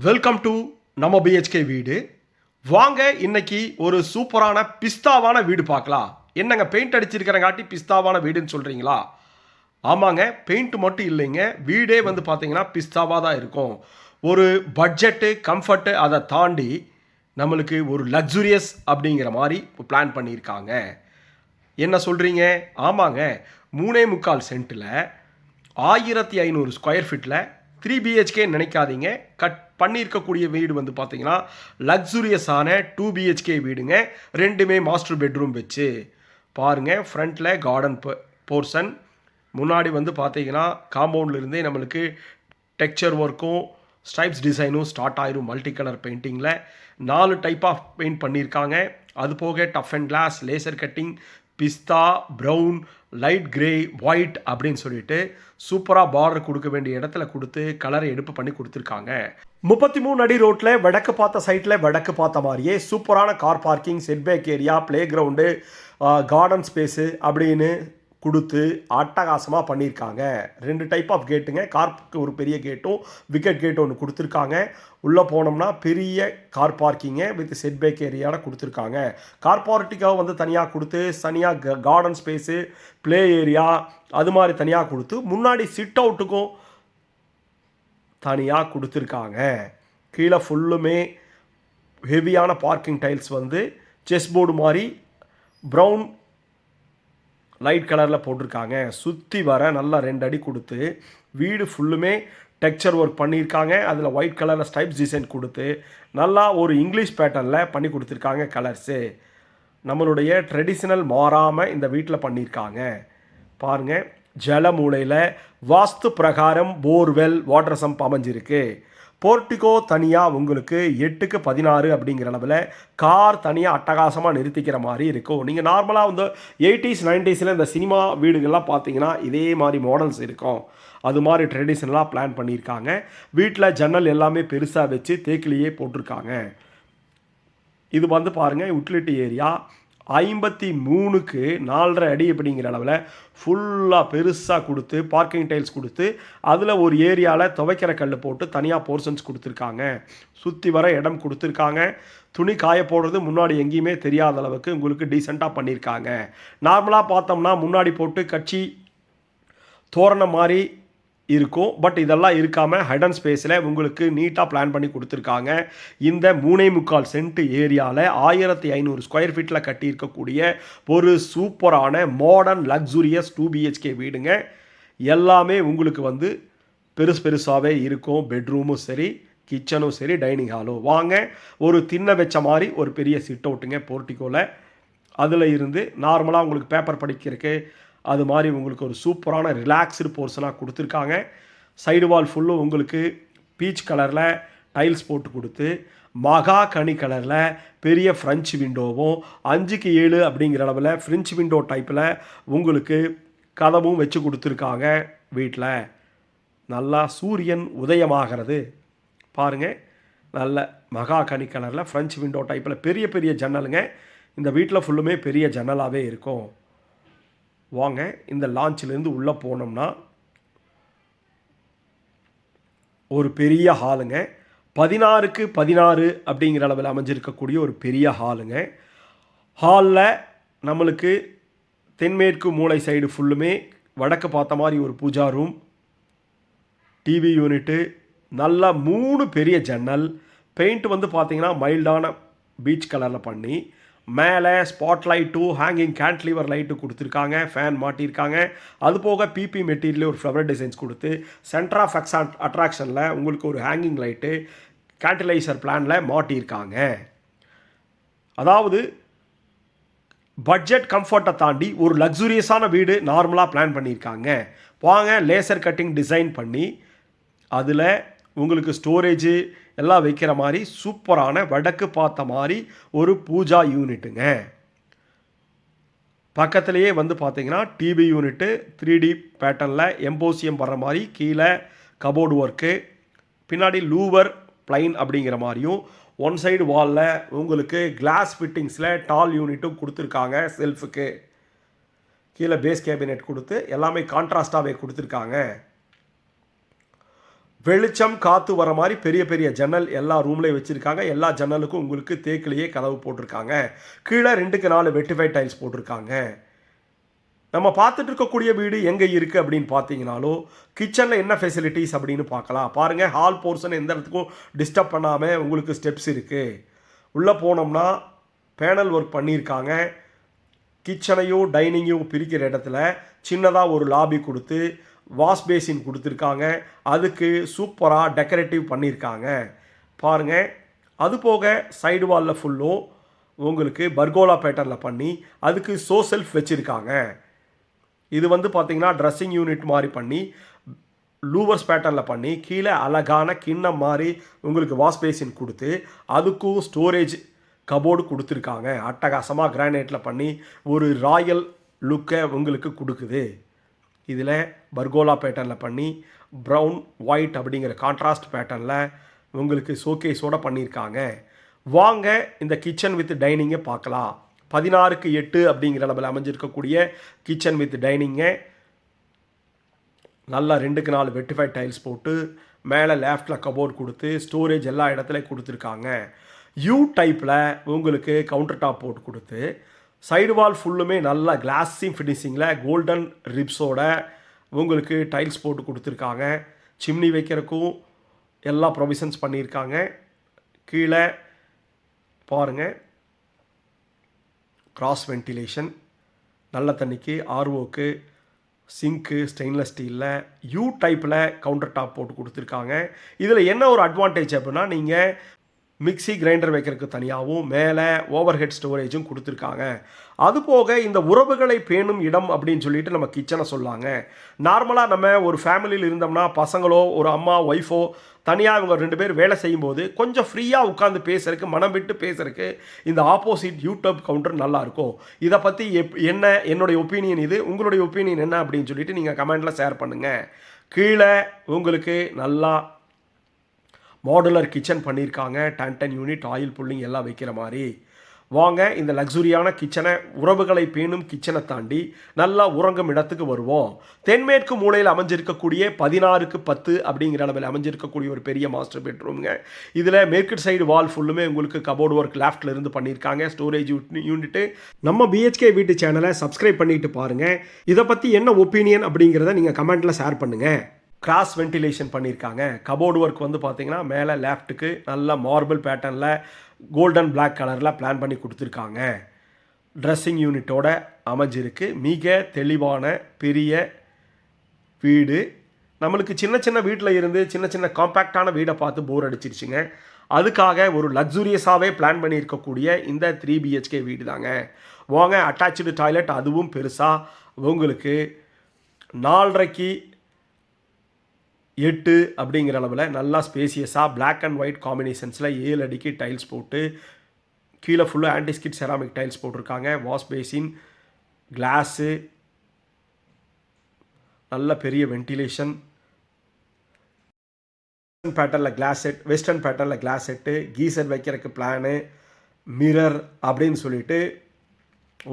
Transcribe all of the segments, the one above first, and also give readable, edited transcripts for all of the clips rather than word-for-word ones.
Welcome to நம்ம BHK வீடு. வாங்க இன்னைக்கு ஒரு சூப்பரான பிஸ்தாவான வீடு பார்க்கலாம். என்னங்க பெயிண்ட் அடிச்சிருக்கிறங்காட்டி பிஸ்தாவான வீடுன்னு சொல்கிறீங்களா? ஆமாங்க, பெயிண்ட் மட்டும் இல்லைங்க, வீடே வந்து பார்த்தீங்கன்னா பிஸ்தாவாக தான் இருக்கும். ஒரு பட்ஜெட்டு கம்ஃபர்ட்டு அதை தாண்டி நம்மளுக்கு ஒரு லக்ஸுரியஸ் அப்படிங்கிற மாதிரி பிளான் பண்ணியிருக்காங்க. என்ன சொல்கிறீங்க? ஆமாங்க, 3.25 சென்ட்டில் 1500 ஸ்கொயர் ஃபீட்டில் 3 பிஹெச்கே நினைக்காதீங்க. பண்ணியிருக்கக்கூடிய வீடு வந்து பார்த்தீங்கன்னா லக்ஸுரியஸான 2 பிஹெச்கே வீடுங்க. ரெண்டுமே மாஸ்டர் பெட்ரூம் வச்சு பாருங்கள். ஃப்ரண்ட்டில் கார்டன் போர்ஷன், முன்னாடி வந்து பார்த்தீங்கன்னா காம்பவுண்ட்லேருந்தே நம்மளுக்கு டெக்ஸ்சர் ஒர்க்கும் ஸ்ட்ரைப்ஸ் டிசைனும் ஸ்டார்ட் ஆயிரும். மல்டி கலர் பெயிண்டிங்கில் 4 டைப் ஆஃப் பெயிண்ட் பண்ணியிருக்காங்க. அது போக tough and glass, laser cutting, பிஸ்தா, ப்ரௌன், லைட் கிரே, ஒயிட் அப்படின்னு சொல்லிட்டு சூப்பராக பார்டர் கொடுக்க வேண்டிய இடத்துல கொடுத்து கலரை எடுப்பு பண்ணி கொடுத்துருக்காங்க. 33 அடி ரோட்டில் வடக்கு பார்த்த சைட்டில் வடக்கு பார்த்த மாதிரியே சூப்பரான car parking, setback area, play ground, garden space அப்படின்னு கொடுத்து அட்டகாசமாக பண்ணியிருக்காங்க. 2 டைப் ஆஃப் கேட்டுங்க. கார்க்கு ஒரு பெரிய கேட்டும் விக்கெட் கேட்டும் ஒன்று கொடுத்துருக்காங்க. உள்ளே போனோம்னா பெரிய கார் பார்க்கிங்கை வித் செட்பேக் ஏரியாவில் கொடுத்துருக்காங்க. கார் பார்ட்டிக்காக வந்து தனியாக கொடுத்து தனியாக கார்டன் ஸ்பேஸு, ப்ளே ஏரியா அது மாதிரி தனியாக கொடுத்து முன்னாடி சிட் அவுட்டுக்கும் தனியாக கொடுத்துருக்காங்க. கீழே ஃபுல்லுமே ஹெவியான பார்க்கிங் டைல்ஸ் வந்து செஸ் போர்டு மாதிரி ப்ரௌன் லைட் கலரில் போட்டிருக்காங்க. சுற்றி வர நல்லா 2 அடி கொடுத்து வீடு ஃபுல்லுமே டெக்ஸ்சர் ஒர்க் பண்ணியிருக்காங்க. அதில் ஒயிட் கலரில் ஸ்ட்ரைப்ஸ் டிசைன் கொடுத்து நல்லா ஒரு இங்கிலீஷ் பேட்டர்னில் பண்ணி கொடுத்துருக்காங்க. கலர்ஸு நம்மளுடைய ட்ரெடிஷ்னல் மாறாமல் இந்த வீட்டில் பண்ணியிருக்காங்க. பாருங்கள், ஜல மூலையில் வாஸ்து பிரகாரம் போர்வெல் வாட்டர் சம்ப் அமைஞ்சிருக்கு. போர்ட்டிகோ தனியாக உங்களுக்கு 8க்கு 16 அப்படிங்கிற அளவில் கார் தனியாக அட்டகாசமாக நிறுத்திக்கிற மாதிரி இருக்கும். நீங்கள் நார்மலாக வந்து 80s 90s இந்த சினிமா வீடுகள்லாம் பார்த்தீங்கன்னா இதே மாதிரி மாடல்ஸ் இருக்கும். அது மாதிரி ட்ரெடிஷ்னலாக பிளான் பண்ணியிருக்காங்க. வீட்டில் ஜன்னல் எல்லாமே பெருசாக வச்சு தேக்கிலேயே போட்டிருக்காங்க. இது வந்து பாருங்கள், யூட்டிலிட்டி ஏரியா 53க்கு 4.5 அடி அப்படிங்கிற அளவில் ஃபுல்லாக பெருசாக கொடுத்து பார்க்கிங் டைல்ஸ் கொடுத்து அதில் ஒரு ஏரியாவில் துவைக்கிற கல் போட்டு தனியாக போர்ஷன்ஸ் கொடுத்துருக்காங்க. சுற்றி வர இடம் கொடுத்துருக்காங்க. துணி காய போடுறது முன்னாடி எங்கேயுமே தெரியாத அளவுக்கு உங்களுக்கு டீசெண்டாக பண்ணியிருக்காங்க. நார்மலாக பார்த்தோம்னா முன்னாடி போட்டு கட்சி தோரணம் மாதிரி இருக்கும். பட் இதெல்லாம் இருக்காமல் ஹைடன் ஸ்பேஸில் உங்களுக்கு நீட்டாக பிளான் பண்ணி கொடுத்துருக்காங்க. இந்த 3.25 சென்ட் ஏரியாவில் 1500 ஸ்கொயர் ஃபீட்டில் கட்டியிருக்கக்கூடிய ஒரு சூப்பரான மாடர்ன் லக்ஸுரியஸ் 2 பிஹெச்கே வீடுங்க. எல்லாமே உங்களுக்கு வந்து பெருசாகவே இருக்கும். பெட்ரூமும் சரி, கிச்சனும் சரி, டைனிங் ஹாலும். வாங்க, ஒரு திண்ணை வச்ச மாதிரி ஒரு பெரிய சிட் அவுட்டுங்க போர்ட்டிகோவில். அதில் இருந்து நார்மலாக உங்களுக்கு பேப்பர் படிக்கிறதுக்கு அது மாதிரி உங்களுக்கு ஒரு சூப்பரான ரிலாக்ஸ்டு போர்ஷனாக கொடுத்துருக்காங்க. சைடு வால் ஃபுல்லும் உங்களுக்கு பீச் கலரில் டைல்ஸ் போட்டு கொடுத்து மகா கனி கலரில் பெரிய ஃப்ரெஞ்சு விண்டோவும் 5க்கு 7 அப்படிங்கிற அளவில் ஃப்ரெஞ்சு விண்டோ டைப்பில் உங்களுக்கு கதவும் வச்சு கொடுத்துருக்காங்க. வீட்டில் நல்லா சூரியன் உதயமாகிறது பாருங்கள். நல்ல மகா கனி கலரில் ஃப்ரெஞ்சு விண்டோ டைப்பில் பெரிய பெரிய ஜன்னலுங்க. இந்த வீட்டில் ஃபுல்லுமே பெரிய ஜன்னலாகவே இருக்கும். வாங்க, இந்த லான்ச்சிலேருந்து உள்ளே போனோம்னா ஒரு பெரிய ஹாலுங்க. 16க்கு 16 அப்படிங்கிற அளவில் அமைஞ்சிருக்கக்கூடிய ஒரு பெரிய ஹாலுங்க. ஹாலில் நம்மளுக்கு தென்மேற்கு மூளை சைடு ஃபுல்லுமே வடக்கு பார்த்த மாதிரி ஒரு பூஜா ரூம், டிவி யூனிட்டு, நல்லா 3 பெரிய ஜன்னல். பெயிண்ட் வந்து பார்த்திங்கன்னா மைல்டான பீச் கலரில் பண்ணி மேலே ஸ்பாட் லைட்டு, ஹேங்கிங் கேன்ட்லிவர் லைட்டு கொடுத்துருக்காங்க. ஃபேன் மாட்டியிருக்காங்க. அது போக பிபி மெட்டீரியல் ஒரு ஃப்ளவர் டிசைன்ஸ் கொடுத்து சென்டர் ஆஃப் அட்ராக்ஷனில் உங்களுக்கு ஒரு ஹேங்கிங் லைட்டு கேண்டிலைசர் பிளானில் மாட்டியிருக்காங்க. அதாவது பட்ஜெட் கம்ஃபர்ட்டை தாண்டி ஒரு லக்ஸுரியஸான வீடு நார்மலாக பிளான் பண்ணியிருக்காங்க. வாங்க, லேசர் கட்டிங் டிசைன் பண்ணி அதில் உங்களுக்கு ஸ்டோரேஜு எல்லாம் வைக்கிற மாதிரி சூப்பரான வடக்கு பார்த்த மாதிரி ஒரு பூஜா யூனிட்டுங்க. பக்கத்துலேயே வந்து பார்த்தீங்கன்னா டிவி யூனிட்டு 3D பேட்டர்னில் எம்போசியம் வர்ற மாதிரி கீழே கபோர்டு ஒர்க்கு, பின்னாடி லூவர் பிளைன் அப்படிங்கிற மாதிரியும் ஒன் சைடு வாலில் உங்களுக்கு கிளாஸ் ஃபிட்டிங்ஸில் டால் யூனிட்டும் கொடுத்துருக்காங்க. செல்ஃபுக்கு கீழே பேஸ் கேபினெட் கொடுத்து எல்லாமே கான்ட்ராஸ்டாகவே கொடுத்துருக்காங்க. வெளிச்சம் காற்று வர மாதிரி பெரிய பெரிய ஜன்னல் எல்லா ரூம்லேயும் வச்சுருக்காங்க. எல்லா ஜன்னலுக்கும் உங்களுக்கு தேக்கிலேயே கதவு போட்டிருக்காங்க. கீழே 2க்கு 4 வெட்டிஃபைட் டைல்ஸ் போட்டிருக்காங்க. நம்ம பார்த்துட்டு இருக்கக்கூடிய வீடு எங்கே இருக்குது அப்படின்னு பார்த்தீங்கனாலும் கிச்சனில் என்ன ஃபெசிலிட்டிஸ் அப்படின்னு பார்க்கலாம். பாருங்கள், ஹால் போர்ஷன் எந்த இடத்துக்கும் டிஸ்டர்ப் பண்ணாமல் உங்களுக்கு ஸ்டெப்ஸ் இருக்குது. உள்ளே போனோம்னா பேனல் ஒர்க் பண்ணியிருக்காங்க. கிச்சனையும் டைனிங்கையும் பிரிக்கிற இடத்துல சின்னதாக ஒரு லாபி கொடுத்து வாஷ் பேசின் கொடுத்துருக்காங்க. அதுக்கு சூப்பராக டெக்கரேட்டிவ் பண்ணியிருக்காங்க பாருங்கள். அது போக சைடு வாலில் ஃபுல்லும் உங்களுக்கு பர்கோலா பேட்டர்னில் பண்ணி அதுக்கு செல்ஃப் வச்சுருக்காங்க. இது வந்து பார்த்திங்கன்னா ட்ரெஸ்ஸிங் யூனிட் மாதிரி பண்ணி லூவர்ஸ் பேட்டர்னில் பண்ணி கீழே அழகான கிண்ணம் மாதிரி உங்களுக்கு வாஷ் பேசின் கொடுத்து அதுக்கும் ஸ்டோரேஜ் கபோர்டு கொடுத்துருக்காங்க. அட்டகாசமாக கிரானைட்டில் பண்ணி ஒரு ராயல் லுக்கை உங்களுக்கு கொடுக்குது. இதில் பர்கோலா பேட்டர்னில் பண்ணி ப்ரௌன் ஒயிட் அப்படிங்கிற கான்ட்ராஸ்ட் பேட்டர்னில் உங்களுக்கு ஷோகேஸோடு பண்ணியிருக்காங்க. வாங்க இந்த கிச்சன் வித் டைனிங்கை பார்க்கலாம். 16க்கு 8 அப்படிங்கிற அளவில் அமைஞ்சிருக்கக்கூடிய கிச்சன் வித் டைனிங்கை நல்லா 2க்கு 4 வெட்டிஃபைட் டைல்ஸ் போட்டு மேலே லெஃப்டில் கபோர்ட் கொடுத்து ஸ்டோரேஜ் எல்லா இடத்துலையும் கொடுத்துருக்காங்க. யூ டைப்பில் உங்களுக்கு கவுண்டர் டாப் போட்டு கொடுத்து சைடு வால் ஃபுல்லுமே நல்லா கிளாஸிங் ஃபினிஷிங்கில் கோல்டன் ரிப்ஸோட உங்களுக்கு டைல்ஸ் போட்டு கொடுத்துருக்காங்க. சிம்னி வைக்கிறதுக்கும் எல்லா ப்ரொவிஷன்ஸ் பண்ணியிருக்காங்க. கீழே பாருங்கள், கிராஸ் வென்டிலேஷன், நல்ல தண்ணிக்கு, ஆர்ஓக்கு, சிங்க்கு ஸ்டெயின்லெஸ் ஸ்டீலில் யூ டைப்பில் கவுண்டர் டாப் போட்டு கொடுத்துருக்காங்க. இதில் என்ன ஒரு அட்வான்டேஜ் அப்படின்னா நீங்கள் மிக்சி கிரைண்டர் வைக்கிறதுக்கு தனியாகவும் மேலே ஓவர் ஹெட் ஸ்டோரேஜும் கொடுத்துருக்காங்க. அதுபோக இந்த உறவுகளை பேணும் இடம் அப்படின்னு சொல்லிட்டு நம்ம கிச்சனை சொல்லாங்க. நார்மலாக நம்ம ஒரு ஃபேமிலியில் இருந்தோம்னா பசங்களோ ஒரு அம்மா ஒய்ஃபோ தனியாக இவங்க 2 பேர் வேலை செய்யும்போது கொஞ்சம் ஃப்ரீயாக உட்காந்து பேசுறதுக்கு, மனம் விட்டு பேசுறதுக்கு இந்த ஆப்போசிட் யூடியூப் கவுண்டர் நல்லாயிருக்கும். இதை பற்றி என்ன என்னுடைய ஒப்பீனியன், இது உங்களுடைய ஒப்பீனியன் என்ன அப்படின்னு சொல்லிட்டு நீங்கள் கமெண்டில் ஷேர் பண்ணுங்கள். கீழே உங்களுக்கு நல்லா மாடுலர் கிச்சன் பண்ணியிருக்காங்க. 10 யூனிட் ஆயில் புல்லிங் எல்லாம் வைக்கிற மாதிரி. வாங்க இந்த லக்ஸுரியான கிச்சனை, உறவுகளை பேணும் கிச்சனை தாண்டி நல்லா உறங்கும் இடத்துக்கு வருவோம். தென்மேற்கு மூலையில் அமைஞ்சிருக்கக்கூடிய 16க்கு 10 அப்படிங்கிற அளவில் அமைஞ்சிருக்கக்கூடிய ஒரு பெரிய மாஸ்டர் பெட்ரூம்ங்க. இதில் மேற்கு சைடு வால் ஃபுல்லுமே உங்களுக்கு கபோர்டு ஒர்க் லெஃப்டில் இருந்து பண்ணியிருக்காங்க. Storage unit. நம்ம பிஹெச்கே வீட்டு சேனலை சப்ஸ்கிரைப் பண்ணிட்டு பாருங்கள். இதை பற்றி என்ன ஒப்பீனியன் அப்படிங்கிறத நீங்கள் கமெண்ட்டில் ஷேர் பண்ணுங்கள். கிராஸ் வென்டிலேஷன் பண்ணியிருக்காங்க. கபோர்டு ஒர்க் வந்து பார்த்தீங்கன்னா மேலே லெஃப்ட்டுக்கு நல்ல மார்பிள் பேட்டர்னில் கோல்டன் பிளாக் கலரில் பிளான் பண்ணி கொடுத்துருக்காங்க. ட்ரெஸ்ஸிங் யூனிட்டோட அமைஞ்சிருக்கு. மிக தெளிவான பெரிய வீடு. நம்மளுக்கு சின்ன சின்ன வீட்டில் இருந்து சின்ன சின்ன காம்பேக்டான வீடை பார்த்து போர் அடிச்சிருச்சுங்க. அதுக்காக ஒரு லக்ஸுரியஸாகவே பிளான் பண்ணியிருக்கக்கூடிய இந்த 3 BHK வீடு தாங்க. வாங்க, அட்டாச்சு டாய்லெட், அதுவும் பெருசாக உங்களுக்கு 4.5க்கு 8 அப்படிங்கிற அளவில் நல்லா ஸ்பேசியஸாக பிளாக் அண்ட் ஒயிட் காம்பினேஷன்ஸில் 7 அடிக்கு டைல்ஸ் போட்டு கீழே ஃபுல்லாக ஆன்டிஸ்கிட் செராமிக் டைல்ஸ் போட்டிருக்காங்க. வாஷ் பேசின், கிளாஸு, நல்ல பெரிய வென்டிலேஷன், பேட்டர்னில் கிளாஸ் செட், வெஸ்டர்ன் பேட்டர்னில் கிளாஸ் செட்டு, கீசர் வைக்கிறதுக்கு பிளானு, மிரர் அப்படின்னு சொல்லிட்டு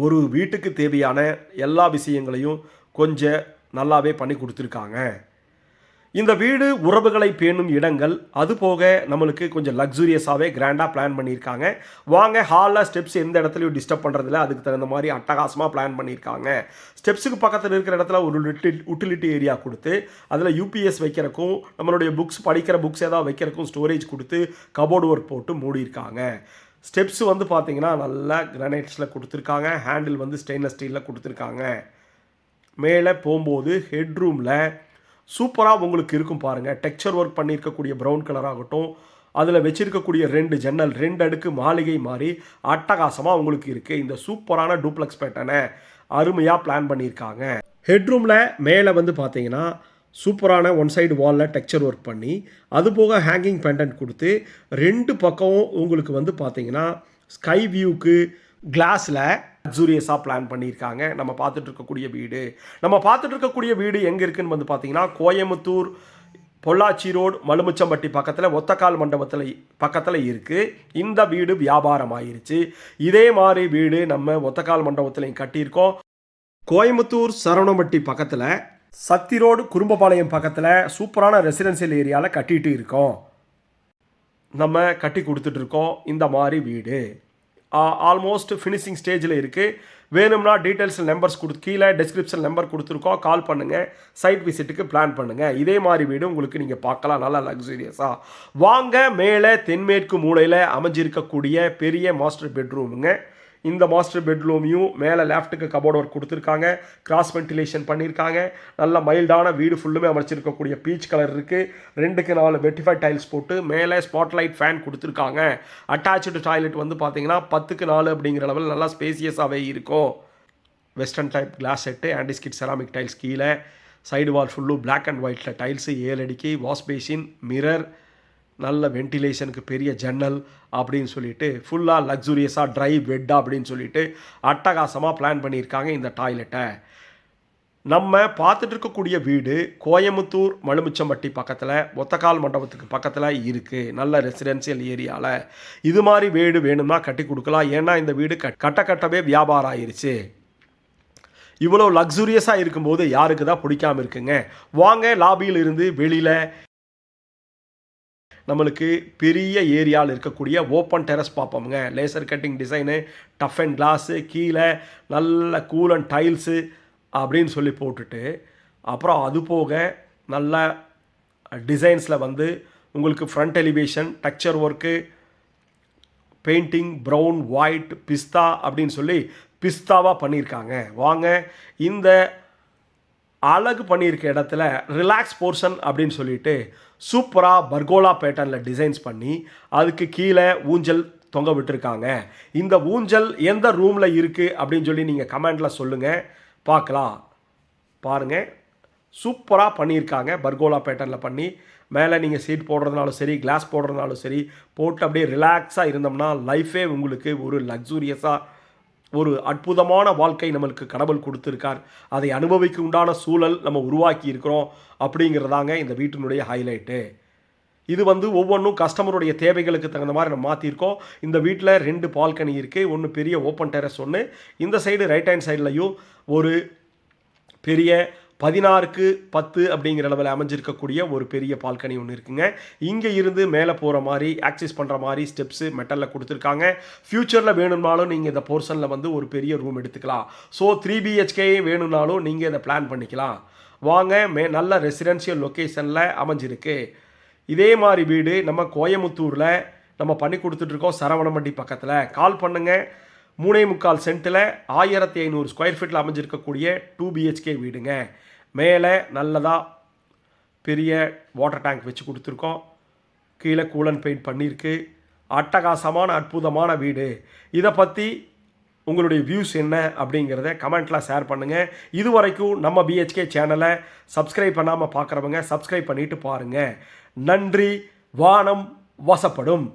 ஒரு வீட்டுக்கு தேவையான எல்லா விஷயங்களையும் கொஞ்சம் நல்லாவே பண்ணி கொடுத்துருக்காங்க. இந்த வீடு உறவுகளை பேணும் இடங்கள், அதுபோக நம்மளுக்கு கொஞ்சம் லக்ஸுரியஸாகவே கிராண்டாக பிளான் பண்ணியிருக்காங்க. வாங்க, ஹாலில் ஸ்டெப்ஸ் எந்த இடத்துலையும் டிஸ்டர்ப் பண்ணுறதில்ல, அதுக்கு தகுந்த மாதிரி அட்டகாசமாக பிளான் பண்ணியிருக்காங்க. ஸ்டெப்ஸுக்கு பக்கத்தில் இருக்கிற இடத்துல ஒரு யூட்டிலிட்டி ஏரியா கொடுத்து அதில் யூபிஎஸ் வைக்கிறக்கும், நம்மளுடைய புக்ஸ் படிக்கிற புக்ஸ் ஏதாவது வைக்கிறக்கும் ஸ்டோரேஜ் கொடுத்து கபோர்டு ஒர்க் போட்டு மூடியிருக்காங்க. ஸ்டெப்ஸ் வந்து பார்த்தீங்கன்னா நல்லா கிரானைட்ஸில் கொடுத்துருக்காங்க. ஹேண்டில் வந்து ஸ்டெயின்லெஸ் ஸ்டீலில் கொடுத்துருக்காங்க. மேலே போகும்போது ஹெட்ரூமில் சூப்பராக உங்களுக்கு இருக்கும் பாருங்கள். டெக்ஸ்சர் ஒர்க் பண்ணியிருக்கக்கூடிய ப்ரௌன் கலர் ஆகட்டும், அதில் வச்சிருக்கக்கூடிய 2 ஜன்னல் 2 அடுக்கு மாளிகை மாதிரி அட்டகாசமாக உங்களுக்கு இருக்குது. இந்த சூப்பரான டூப்ளெக்ஸ் பேட்டர்னை அருமையாக பிளான் பண்ணியிருக்காங்க. ஹெட்ரூமில் மேலே வந்து பார்த்தீங்கன்னா சூப்பரான ஒன் சைடு வாலில் டெக்ஸ்சர் ஒர்க் பண்ணி அதுபோக ஹேங்கிங் பெண்டன்ட் கொடுத்து 2 பக்கமும் உங்களுக்கு வந்து பார்த்தீங்கன்னா ஸ்கை வியூக்கு கிளாஸில் லக்ஸூரியஸாக பிளான் பண்ணியிருக்காங்க. நம்ம பார்த்துட்டு இருக்கக்கூடிய வீடு எங்கே இருக்குதுன்னு வந்து பார்த்தீங்கன்னா கோயம்புத்தூர் பொள்ளாச்சி ரோடு மலுமிச்சம்பட்டி பக்கத்தில் ஒத்தக்கால் மண்டபத்தில் பக்கத்தில் இருக்குது. இந்த வீடு வியாபாரம் ஆயிருச்சு. இதே மாதிரி வீடு நம்ம ஒத்தக்கால் மண்டபத்திலையும் கட்டியிருக்கோம். கோயம்புத்தூர் சரவணம்பட்டி பக்கத்தில் சக்தி ரோடு குறும்பபாளையம் பக்கத்தில் சூப்பரான ரெசிடென்சியல் ஏரியாவில் கட்டிகிட்டு இருக்கோம். நம்ம கட்டி கொடுத்துட்ருக்கோம் இந்த மாதிரி வீடு. ஆல்மோஸ்ட் ஃபினிஷிங் ஸ்டேஜில் இருக்குது. வேணும்னா டீட்டெயில்ஸ் நம்பர்ஸ் கீழே டிஸ்கிரிப்ஷன் நம்பர் கொடுத்துருக்கோம். கால் பண்ணுங்கள், சைட் விசிட்டுக்கு பிளான் பண்ணுங்கள். இதே மாதிரி வீடு உங்களுக்கு நீங்கள் பார்க்கலாம், நல்லா லக்ஸூரியஸாக. வாங்க, மேலே தென்மேற்கு மூலையில் அமைஞ்சிருக்கக்கூடிய பெரிய மாஸ்டர் பெட்ரூமுங்க. இந்த மாஸ்டர் பெட்ரூமையும் மேலே லெஃப்ட்டுக்கு கபோர்ட் ஒர்க் கொடுத்துருக்காங்க, கிராஸ் வென்டிலேஷன் பண்ணியிருக்காங்க. நல்ல மைல்டான வீடு ஃபுல்லுமே அமைச்சிருக்கக்கூடிய பீச் கலர் இருக்குது. 2க்கு 4 வெட்டிஃபைட் டைல்ஸ் போட்டு மேலே ஸ்பாட்லைட் ஃபேன் கொடுத்துருக்காங்க. அட்டாச்சு டாய்லெட் வந்து பார்த்தீங்கன்னா 10க்கு 4 அப்படிங்கிற லெவல் நல்லா ஸ்பேசியஸாகவே இருக்கும். Western type glass set, antiskid ceramic tiles கீழே, சைடு வால் ஃபுல்லும் பிளாக் அண்ட் ஒயிட்டில் டைல்ஸு, 7 அடிக்கு வாஷ் பேசின், மிரர், நல்ல வென்டிலேஷனுக்கு பெரிய ஜன்னல் அப்படின்னு சொல்லிட்டு ஃபுல்லாக லக்ஸூரியஸாக ட்ரை பெட்டா அப்படின்னு சொல்லிட்டு அட்டகாசமாக பிளான் பண்ணியிருக்காங்க இந்த டாய்லெட்டை. நம்ம பார்த்துட்டு இருக்கக்கூடிய வீடு கோயமுத்தூர் மலுமிச்சம்பட்டி பக்கத்தில் ஒத்தக்கால் மண்டபத்துக்கு பக்கத்தில் இருக்குது. நல்ல ரெசிடென்சியல் ஏரியாவில் இது மாதிரி வீடு வேணும்னா கட்டி கொடுக்கலாம். ஏன்னா இந்த வீடு கட்டவே வியாபாரம் ஆயிடுச்சு. இவ்வளோ லக்ஸூரியஸாக இருக்கும்போது யாருக்கு தான் பிடிக்காமல் இருக்குங்க. வாங்க, லாபியில் இருந்து வெளியில் நம்மளுக்கு பெரிய ஏரியாவில் இருக்கக்கூடிய ஓப்பன் டெரஸ் பார்ப்போமுங்க. Laser cutting design, tough and glass, கீழே நல்ல கூல் அண்ட் டைல்ஸு அப்படின்னு சொல்லி போட்டுட்டு, அப்புறம் அது போக நல்ல டிசைன்ஸில் வந்து உங்களுக்கு front elevation, texture work, painting, brown, white, பிஸ்தா அப்படின்னு சொல்லி பிஸ்தாவாக பண்ணியிருக்காங்க. வாங்க, இந்த அழகு பண்ணியிருக்க இடத்துல ரிலாக்ஸ் போர்ஷன் அப்படின்னு சொல்லிட்டு சூப்பராக பர்கோலா பேட்டர்னில் டிசைன்ஸ் பண்ணி அதுக்கு கீழே ஊஞ்சல் தொங்க விட்டுருக்காங்க. இந்த ஊஞ்சல் எந்த ரூமில் இருக்குது அப்படின்னு சொல்லி நீங்கள் கமெண்டில் சொல்லுங்கள், பார்க்கலாம். பாருங்கள், சூப்பராக பண்ணியிருக்காங்க. பர்கோலா பேட்டர்னில் பண்ணி மேலே நீங்கள் சீட் போடுறதுனாலும் சரி, கிளாஸ் போடுறதுனாலும் சரி, போட்டு அப்படியே ரிலாக்ஸாக இருந்தோம்னா லைஃபே உங்களுக்கு ஒரு லக்ஸூரியஸாக, ஒரு அற்புதமான வாழ்க்கை நம்மளுக்கு கடவுள் கொடுத்துருக்கார். அதை அனுபவிக்க உண்டான சூழல் நம்ம உருவாக்கி இருக்கிறோம் அப்படிங்கிறதாங்க இந்த வீட்டினுடைய ஹைலைட்டு. இது வந்து ஒவ்வொன்றும் கஸ்டமருடைய தேவைகளுக்கு தகுந்த மாதிரி நம்ம மாற்றிருக்கோம். இந்த வீட்டில் 2 பால்கனி இருக்குது. ஒன்று பெரிய ஓப்பன் டெரஸ், ஒன்று இந்த சைடு ரைட் ஹேண்ட் சைட்லையும் ஒரு பெரிய 16க்கு 10 அப்படிங்கிற அளவில் அமைஞ்சிருக்கக்கூடிய ஒரு பெரிய பால்கனி ஒன்று இருக்குங்க. இங்கே இருந்து மேலே போகிற மாதிரி ஆக்சஸ் பண்ணுற மாதிரி ஸ்டெப்ஸு மெட்டலில் கொடுத்துருக்காங்க. ஃப்யூச்சரில் வேணும்னாலும் நீங்கள் இந்த போர்ஷனில் வந்து ஒரு பெரிய ரூம் எடுத்துக்கலாம். ஸோ 3 BHK வேணும்னாலும் நீங்கள் இதை பிளான் பண்ணிக்கலாம். வாங்க, நல்ல ரெசிடென்ஷியல் லொக்கேஷனில் அமைஞ்சிருக்கு. இதே மாதிரி வீடு நம்ம கோயமுத்தூரில் நம்ம பண்ணி கொடுத்துட்ருக்கோம். சரவணமண்டி பக்கத்தில். கால் பண்ணுங்கள். 3.25 சென்ட்டில் 1500 ஸ்கொயர் ஃபீட்டில் அமைஞ்சிருக்கக்கூடிய 2 BHK வீடுங்க. மேலே நல்லதாக பெரிய வாட்டர் டேங்க் வச்சு கொடுத்துருக்கோம். கீழே கூலன் பெயிண்ட் பண்ணியிருக்கு. அட்டகாசமான அற்புதமான வீடு. இதை பற்றி உங்களுடைய வியூஸ் என்ன அப்படிங்கிறத கமெண்ட்டில் ஷேர் பண்ணுங்கள். இது வரைக்கும் நம்ம BHK சேனலை சப்ஸ்கிரைப் பண்ணாமல் பார்க்குறவங்க சப்ஸ்கிரைப் பண்ணிவிட்டு பாருங்கள். நன்றி. வானம் வசப்படும்.